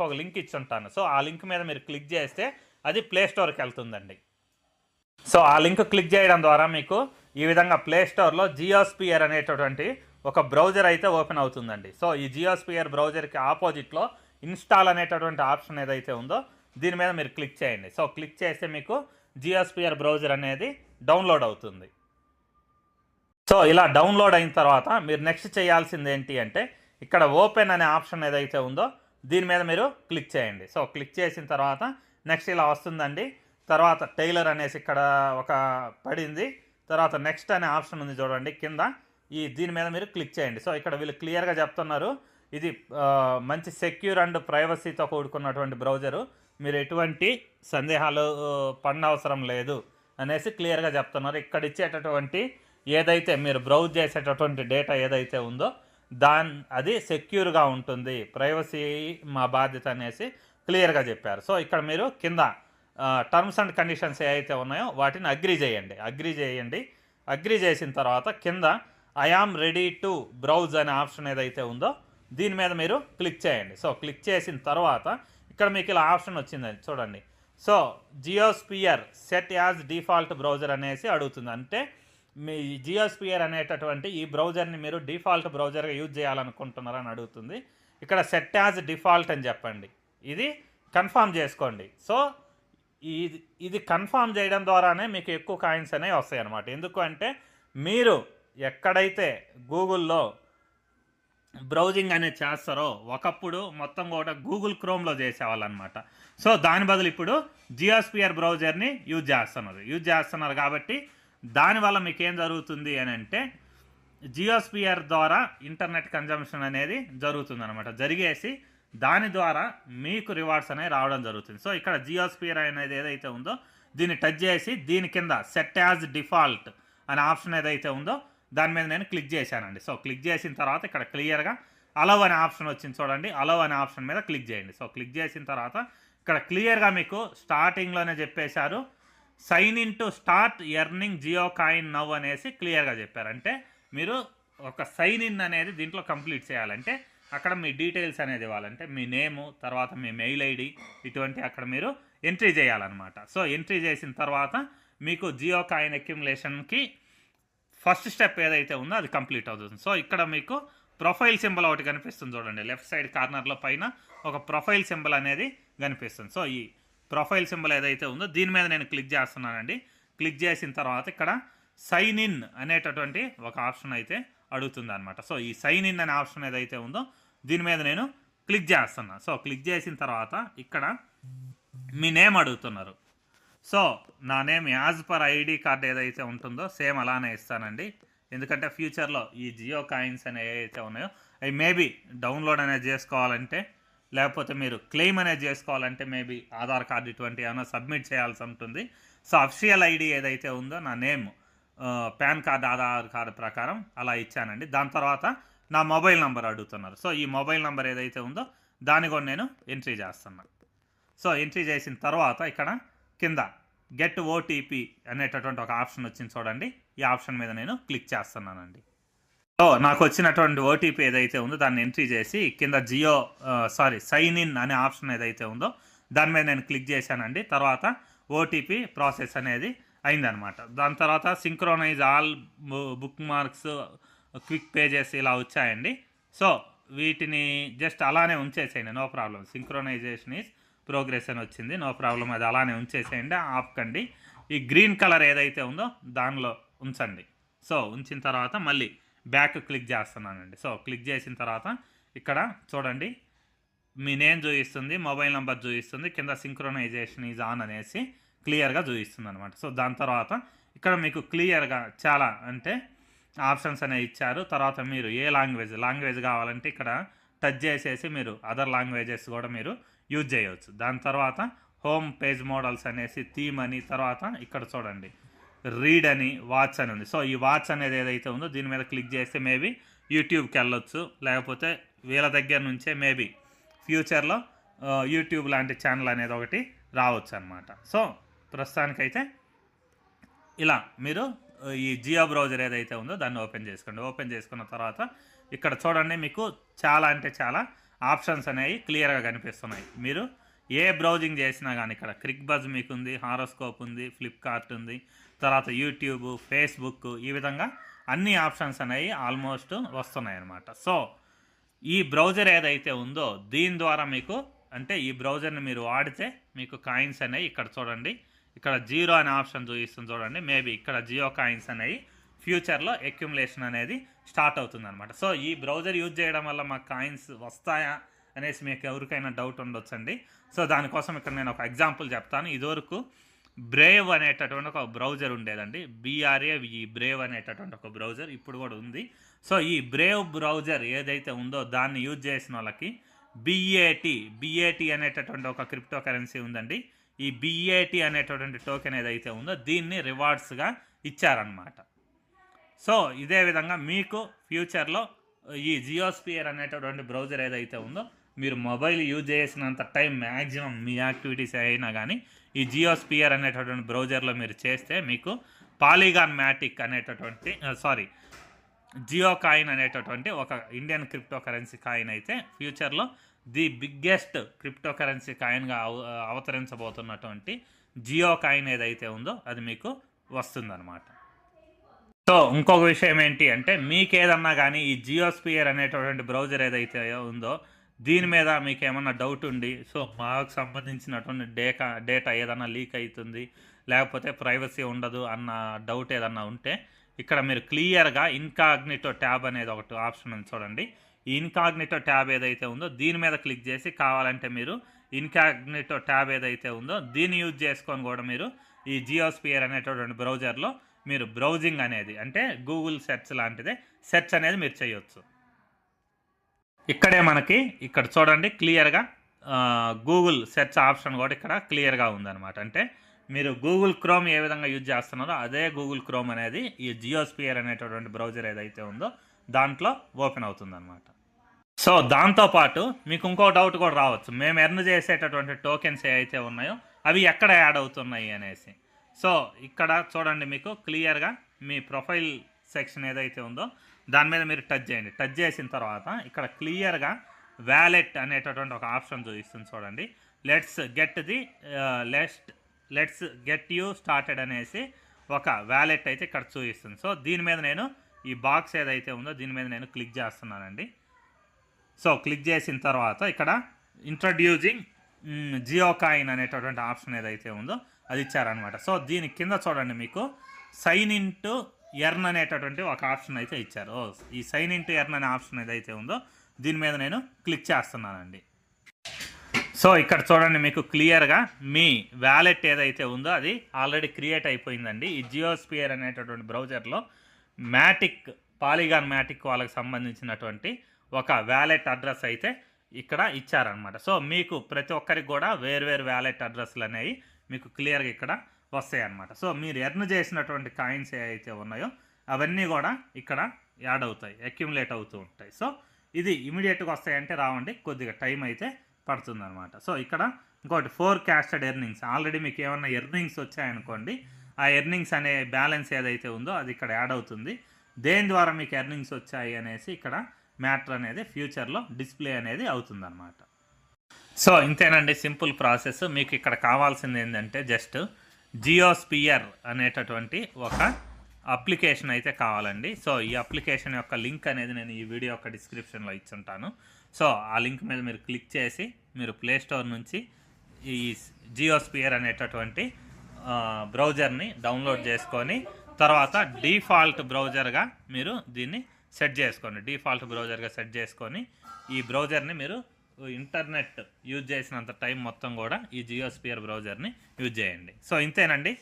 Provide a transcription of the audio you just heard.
మీకు ఒక లింక్ ఇచ్చి ఉంటాను. సో ఆ లింక్ మీద మీరు క్లిక్ చేస్తే అది ప్లే స్టోర్కి వెళ్తుందండి. సో ఆ లింక్ క్లిక్ చేయడం ద్వారా మీకు ఈ విధంగా ప్లే స్టోర్లో జియోస్పియర్ అనేటటువంటి ఒక బ్రౌజర్ అయితే ఓపెన్ అవుతుందండి. సో ఈ జియోస్పియర్ బ్రౌజర్కి ఆపోజిట్లో ఇన్స్టాల్ అనేటటువంటి ఆప్షన్ ఏదైతే ఉందో దీని మీద మీరు క్లిక్ చేయండి. సో క్లిక్ చేస్తే మీకు జియోస్పియర్ బ్రౌజర్ అనేది డౌన్లోడ్ అవుతుంది. సో ఇలా డౌన్లోడ్ అయిన తర్వాత మీరు నెక్స్ట్ చేయాల్సింది ఏంటి అంటే ఇక్కడ ఓపెన్ అనే ఆప్షన్ ఏదైతే ఉందో దీని మీద మీరు క్లిక్ చేయండి. సో క్లిక్ చేసిన తర్వాత నెక్స్ట్ ఇలా వస్తుందండి. తర్వాత టైలర్ అనేసి ఇక్కడ ఒక పడింది. తర్వాత నెక్స్ట్ అనే ఆప్షన్ ఉంది చూడండి కింద, దీని మీద మీరు క్లిక్ చేయండి. సో ఇక్కడ వీళ్ళు క్లియర్గా చెప్తున్నారు ఇది మంచి సెక్యూర్ అండ్ ప్రైవసీతో కూడుకున్నటువంటి బ్రౌజరు, మీరు ఎటువంటి సందేహాలు పడనవసరం లేదు అనేసి క్లియర్గా చెప్తున్నారు. ఇక్కడ ఇచ్చేటటువంటి ఏదైతే మీరు బ్రౌజ్ చేసేటటువంటి డేటా ఏదైతే ఉందో అది సెక్యూర్గా ఉంటుంది, ప్రైవసీ మా బాధ్యత అనేసి క్లియర్గా చెప్పారు. సో ఇక్కడ మీరు కింద టర్మ్స్ అండ్ కండిషన్స్ ఏవైతే ఉన్నాయో వాటిని అగ్రీ చేయండి. అగ్రీ చేసిన తర్వాత కింద I am ready to browse అనే ఆప్షన్ ఏదైతే ఉందో దీని మీద మీరు క్లిక్ చేయండి. సో క్లిక్ చేసిన తర్వాత ఇక్కడ మీకు ఇలా ఆప్షన్ వచ్చిందండి చూడండి. So JioSphere set as default browser అనేసి అడుగుతుంది. అంటే మీ జియోస్పియర్ అనేటటువంటి ఈ బ్రౌజర్ని మీరు డిఫాల్ట్ బ్రౌజర్గా యూజ్ చేయాలనుకుంటున్నారని అడుగుతుంది. ఇక్కడ సెట్ యాజ్ డిఫాల్ట్ అని చెప్పండి, ఇది కన్ఫర్మ్ చేసుకోండి. సో ఇది కన్ఫర్మ్ చేయడం ద్వారానే మీకు ఎక్కువ కాయిన్స్ అనేవి వస్తాయి అన్నమాట. ఎందుకు అంటే మీరు ఎక్కడైతే గూగుల్లో బ్రౌజింగ్ అనేది చేస్తారో ఒకప్పుడు మొత్తం కూడా గూగుల్ క్రోమ్లో చేసేవాళ్ళు అనమాట. సో దాని బదులు ఇప్పుడు జియోస్పియర్ బ్రౌజర్ని యూజ్ చేస్తున్నారు కాబట్టి దానివల్ల మీకు ఏం జరుగుతుంది అని అంటే జియోస్పియర్ ద్వారా ఇంటర్నెట్ కన్జంప్షన్ అనేది జరుగుతుంది అనమాట. జరిగేసి దాని ద్వారా మీకు రివార్డ్స్ అనేవి రావడం జరుగుతుంది. సో ఇక్కడ జియోస్పియర్ అనేది ఏదైతే ఉందో దీన్ని టచ్ చేసి దీని కింద సెట్ యాజ్ డిఫాల్ట్ అనే ఆప్షన్ ఏదైతే ఉందో దాని మీద నేను క్లిక్ చేశానండి. సో క్లిక్ చేసిన తర్వాత ఇక్కడ క్లియర్గా అలవ్ అనే ఆప్షన్ వచ్చింది చూడండి, అలవ్ అనే ఆప్షన్ మీద క్లిక్ చేయండి. సో క్లిక్ చేసిన తర్వాత ఇక్కడ క్లియర్గా మీకు స్టార్టింగ్లోనే చెప్పేశారు sign in to start earning Jio coin now అనేసి క్లియర్గా చెప్పారు. అంటే మీరు ఒక సైన్ ఇన్ అనేది దీంట్లో కంప్లీట్ చేయాలంటే అక్కడ మీ డీటెయిల్స్ అనేది ఇవ్వాలంటే మీ నేము, తర్వాత మీ మెయిల్ ఐడి, ఇటువంటి అక్కడ మీరు ఎంట్రీ చేయాలన్నమాట. సో ఎంట్రీ చేసిన తర్వాత మీకు జియో కాయిన్ అక్యుములేషన్కి ఫస్ట్ స్టెప్ ఏదైతే ఉందో అది కంప్లీట్ అవుతుంది. సో ఇక్కడ మీకు ప్రొఫైల్ సింబల్ ఒకటి కనిపిస్తుంది చూడండి, లెఫ్ట్ సైడ్ కార్నర్లో పైన ఒక ప్రొఫైల్ సింబల్ అనేది కనిపిస్తుంది. సో ఈ ప్రొఫైల్ సింబల్ ఏదైతే ఉందో దీని మీద నేను క్లిక్ చేస్తున్నానండి. క్లిక్ చేసిన తర్వాత ఇక్కడ సైన్ ఇన్ అనేటటువంటి ఒక ఆప్షన్ అయితే అడుగుతుంది అనమాట. సో ఈ సైన్ ఇన్ అనే ఆప్షన్ ఏదైతే ఉందో దీని మీద నేను క్లిక్ చేస్తున్నా. సో క్లిక్ చేసిన తర్వాత ఇక్కడ మీ నేమ్ అడుగుతున్నారు. సో నా name as per ID card ఏదైతే ఉంటుందో సేమ్ అలానే ఇస్తానండి. ఎందుకంటే ఫ్యూచర్లో ఈ జియో కాయిన్స్ అనేవి ఏవైతే ఉన్నాయో అవి మేబీ డౌన్లోడ్ అనేది చేసుకోవాలంటే, లేకపోతే మీరు క్లెయిమ్ అనేది చేసుకోవాలంటే మేబీ ఆధార్ కార్డు ఇటువంటి ఏమైనా సబ్మిట్ చేయాల్సి ఉంటుంది. సో అఫిషియల్ ఐడి ఏదైతే ఉందో నా name pan card, Aadhaar card ప్రకారం అలా ఇచ్చానండి. దాని తర్వాత నా మొబైల్ నెంబర్ అడుగుతున్నారు. సో ఈ మొబైల్ నెంబర్ ఏదైతే ఉందో దాన్ని కూడా నేను ఎంట్రీ చేస్తున్నాను. సో ఎంట్రీ చేసిన తర్వాత ఇక్కడ కింద గెట్ ఓటీపీ అనేటటువంటి ఒక ఆప్షన్ వచ్చింది చూడండి, ఈ ఆప్షన్ మీద నేను క్లిక్ చేస్తున్నానండి. సో నాకు వచ్చినటువంటి ఓటీపీ ఏదైతే ఉందో దాన్ని ఎంట్రీ చేసి కింద సైన్ ఇన్ అనే ఆప్షన్ ఏదైతే ఉందో దాని మీద నేను క్లిక్ చేశానండి. తర్వాత ఓటీపీ ప్రాసెస్ అనేది అయిందనమాట. దాని తర్వాత synchronise all bookmarks, quick pages ఇలా వచ్చాయండి. సో వీటిని జస్ట్ అలానే ఉంచేసేయండి, no problem. Synchronisation is progress అని వచ్చింది, నో ప్రాబ్లం, అది అలానే ఉంచేసేయండి, ఆపకండి. ఈ గ్రీన్ కలర్ ఏదైతే ఉందో దానిలో ఉంచండి. సో ఉంచిన తర్వాత మళ్ళీ బ్యాక్ క్లిక్ చేస్తున్నానండి. సో క్లిక్ చేసిన తర్వాత ఇక్కడ చూడండి మీ నేమ్ చూపిస్తుంది, మొబైల్ నెంబర్ చూపిస్తుంది, కింద సింక్రోనైజేషన్ ఈజ్ ఆన్ అనేసి క్లియర్గా చూపిస్తుంది అనమాట. సో దాని తర్వాత ఇక్కడ మీకు క్లియర్గా చాలా అంటే ఆప్షన్స్ అనేవి ఇచ్చారు. తర్వాత మీరు ఏ లాంగ్వేజ్ కావాలంటే ఇక్కడ టచ్ చేసేసి మీరు అదర్ లాంగ్వేజెస్ కూడా మీరు యూజ్ చేయవచ్చు. దాని తర్వాత హోమ్ పేజ్ మోడల్స్ అనేసి థీమ్ అని, తర్వాత ఇక్కడ చూడండి రీడ్ అని, వాచ్ అని ఉంది. సో ఈ వాచ్ అనేది ఏదైతే ఉందో దీని మీద క్లిక్ చేస్తే మేబీ యూట్యూబ్కి వెళ్ళొచ్చు, లేకపోతే వీళ్ళ దగ్గర నుంచే మేబీ ఫ్యూచర్లో యూట్యూబ్ లాంటి ఛానల్ అనేది ఒకటి రావచ్చు అనమాట. సో ప్రస్తుతానికైతే ఇలా మీరు ఈ జియో బ్రౌజర్ ఏదైతే ఉందో దాన్ని ఓపెన్ చేసుకోండి. ఓపెన్ చేసుకున్న తర్వాత ఇక్కడ చూడండి మీకు చాలా అంటే చాలా ఆప్షన్స్ అనేవి క్లియర్గా కనిపిస్తున్నాయి. మీరు ఏ బ్రౌజింగ్ చేసినా కానీ ఇక్కడ క్రిక్ బజ్ మీకు ఉంది, హారోస్కోప్ ఉంది, ఫ్లిప్కార్ట్ ఉంది, తర్వాత యూట్యూబ్, ఫేస్బుక్, ఈ విధంగా అన్ని ఆప్షన్స్ అనేవి ఆల్మోస్ట్ వస్తున్నాయి అన్నమాట. సో ఈ బ్రౌజర్ ఏదైతే ఉందో దీని ద్వారా మీకు అంటే ఈ బ్రౌజర్ని మీరు వాడితే మీకు కాయిన్స్ అనేవి ఇక్కడ చూడండి, ఇక్కడ 0 అనే ఆప్షన్ చూపిస్తుంది చూడండి. మేబీ ఇక్కడ జియో కాయిన్స్ అనేవి ఫ్యూచర్లో అక్యుములేషన్ అనేది స్టార్ట్ అవుతుంది అనమాట. సో ఈ బ్రౌజర్ యూజ్ చేయడం వల్ల మాకు కాయిన్స్ వస్తాయా అనేసి మీకు ఎవరికైనా డౌట్ ఉండొచ్చండి. సో దానికోసం ఇక్కడ నేను ఒక ఎగ్జాంపుల్ చెప్తాను. ఇదివరకు బ్రేవ్ అనేటటువంటి ఒక బ్రౌజర్ ఉండేదండి, BRAVE, బ్రేవ్ అనేటటువంటి ఒక బ్రౌజర్ ఇప్పుడు కూడా ఉంది. సో ఈ బ్రేవ్ బ్రౌజర్ ఏదైతే ఉందో దాన్ని యూజ్ చేసిన వాళ్ళకి BAT అనేటటువంటి ఒక క్రిప్టో కరెన్సీ ఉందండి. ఈ BAT అనేటటువంటి టోకెన్ ఏదైతే ఉందో దీన్ని రివార్డ్స్గా ఇచ్చారనమాట. సో ఇదే విధంగా మీకు ఫ్యూచర్లో ఈ జియోస్పియర్ అనేటటువంటి బ్రౌజర్ ఏదైతే ఉందో మీరు మొబైల్ యూజ్ చేసినంత టైం మ్యాక్సిమం మీ యాక్టివిటీస్ అయినా కానీ ఈ జియోస్పియర్ అనేటటువంటి బ్రౌజర్లో మీరు చేస్తే మీకు పాలిగాన్ మ్యాటిక్ అనేటటువంటి జియో కాయిన్ అనేటటువంటి ఒక ఇండియన్ క్రిప్టో కరెన్సీ కాయిన్ అయితే ఫ్యూచర్లో ది బిగ్గెస్ట్ క్రిప్టో కరెన్సీ కాయిన్గా అవతరించబోతున్నటువంటి జియో కాయిన్ ఏదైతే ఉందో అది మీకు వస్తుందన్నమాట. సో ఇంకొక విషయం ఏంటి అంటే మీకు ఏదన్నా కానీ ఈ జియోస్పియర్ అనేటటువంటి బ్రౌజర్ ఏదైతే ఉందో దీని మీద మీకు ఏమన్నా డౌట్ ఉండి సో మాకు సంబంధించినటువంటి డేటా ఏదన్నా లీక్ అవుతుంది లేకపోతే ప్రైవసీ ఉండదు అన్న డౌట్ ఏదన్నా ఉంటే ఇక్కడ మీరు క్లియర్గా ఇన్కాగ్నిటో ట్యాబ్ అనేది ఒకటి ఆప్షన్ ఉంది చూడండి. ఈ ఇన్కాగ్నిటో ట్యాబ్ ఏదైతే ఉందో దీని మీద క్లిక్ చేసి కావాలంటే మీరు ఇన్కాగ్నిటో ట్యాబ్ ఏదైతే ఉందో దీన్ని యూజ్ చేసుకొని కూడా మీరు ఈ జియోస్పియర్ అనేటటువంటి బ్రౌజర్లో మీరు బ్రౌజింగ్ అనేది అంటే గూగుల్ సెర్చ్ లాంటిదే సెర్చ్ అనేది మీరు చేయొచ్చు. ఇక్కడే మనకి ఇక్కడ చూడండి క్లియర్గా గూగుల్ సెర్చ్ ఆప్షన్ కూడా ఇక్కడ క్లియర్గా ఉందన్నమాట. అంటే మీరు గూగుల్ క్రోమ్ ఏ విధంగా యూజ్ చేస్తున్నారో అదే గూగుల్ క్రోమ్ అనేది ఈ జియోస్పియర్ అనేటటువంటి బ్రౌజర్ ఏదైతే ఉందో దాంట్లో ఓపెన్ అవుతుందన్నమాట. సో దాంతోపాటు మీకు ఇంకో డౌట్ కూడా రావచ్చు, మేము ఎర్న్ చేసేటటువంటి టోకెన్స్ ఏవైతే ఉన్నాయో అవి ఎక్కడ యాడ్ అవుతున్నాయి అనేసి. సో ఇక్కడ చూడండి మీకు క్లియర్గా మీ ప్రొఫైల్ సెక్షన్ ఏదైతే ఉందో దాని మీద మీరు టచ్ చేయండి. టచ్ చేసిన తర్వాత ఇక్కడ క్లియర్గా వ్యాలెట్ అనేటటువంటి ఒక ఆప్షన్ చూపిస్తుంది చూడండి. లెట్స్ గెట్ యూ స్టార్టెడ్ అనేసి ఒక వ్యాలెట్ అయితే ఇక్కడ చూపిస్తుంది. సో దీని మీద నేను ఈ బాక్స్ ఏదైతే ఉందో దీని మీద నేను క్లిక్ చేస్తున్నానండి. సో క్లిక్ చేసిన తర్వాత ఇక్కడ ఇంట్రడ్యూసింగ్ జియో కాయిన్ అనేటటువంటి ఆప్షన్ ఏదైతే ఉందో అది ఇచ్చారనమాట. సో దీని కింద చూడండి మీకు సైన్ ఇన్ టు ఎర్న్ అనేటటువంటి ఒక ఆప్షన్ అయితే ఇచ్చారు. ఈ సైన్ ఇన్ టు ఎర్న్ అనే ఆప్షన్ ఏదైతే ఉందో దీని మీద నేను క్లిక్ చేస్తున్నానండి. సో ఇక్కడ చూడండి మీకు క్లియర్గా మీ వ్యాలెట్ ఏదైతే ఉందో అది ఆల్రెడీ క్రియేట్ అయిపోయిందండి. ఈ జియోస్పియర్ అనేటటువంటి బ్రౌజర్లో పాలిగాన్ మ్యాటిక్ వాళ్ళకి సంబంధించినటువంటి ఒక వ్యాలెట్ అడ్రస్ అయితే ఇక్కడ ఇచ్చారనమాట. సో మీకు ప్రతి ఒక్కరికి కూడా వేరు వ్యాలెట్ అడ్రస్లు అనేవి మీకు క్లియర్గా ఇక్కడ వస్తాయి అన్నమాట. సో మీరు ఎర్న్ చేసినటువంటి కాయిన్స్ ఏవైతే ఉన్నాయో అవన్నీ కూడా ఇక్కడ యాడ్ అవుతాయి, అక్యుములేట్ అవుతూ ఉంటాయి. సో ఇది ఇమీడియట్గా వస్తాయంటే రావండి, కొద్దిగా టైం అయితే పడుతుందన్నమాట. సో ఇక్కడ ఇంకోటి ఫోర్కాస్టెడ్ ఎర్నింగ్స్, ఆల్రెడీ మీకు ఏమన్నా ఎర్నింగ్స్ వచ్చాయనుకోండి ఆ ఎర్నింగ్స్ అనే బ్యాలెన్స్ ఏదైతే ఉందో అది ఇక్కడ యాడ్ అవుతుంది. దేని ద్వారా మీకు ఎర్నింగ్స్ వచ్చాయి అనేసి ఇక్కడ మ్యాటర్ అనేది ఫ్యూచర్లో డిస్ప్లే అనేది అవుతుందన్నమాట. సో ఇంతేనండి సింపుల్ ప్రాసెస్. మీకు ఇక్కడ కావాల్సింది ఏంటంటే జస్ట్ జియోస్పియర్ అనేటటువంటి ఒక అప్లికేషన్ అయితే కావాలండి. సో ఈ అప్లికేషన్ యొక్క లింక్ అనేది నేను ఈ వీడియో యొక్క డిస్క్రిప్షన్లో ఇచ్చుంటాను. సో ఆ లింక్ మీద మీరు క్లిక్ చేసి మీరు ప్లేస్టోర్ నుంచి ఈ జియోస్పియర్ అనేటటువంటి బ్రౌజర్ని డౌన్లోడ్ చేసుకొని తర్వాత డిఫాల్ట్ బ్రౌజర్గా మీరు దీన్ని సెట్ చేసుకోండి. డిఫాల్ట్ బ్రౌజర్గా సెట్ చేసుకొని ఈ బ్రౌజర్ని మీరు ఇంటర్నెట్ యూజ్ చేసినంత టైం మొత్తం కూడా ఈ జియోస్పియర్ బ్రౌజర్ని యూజ్ చేయండి. సో ఇంతేనండి.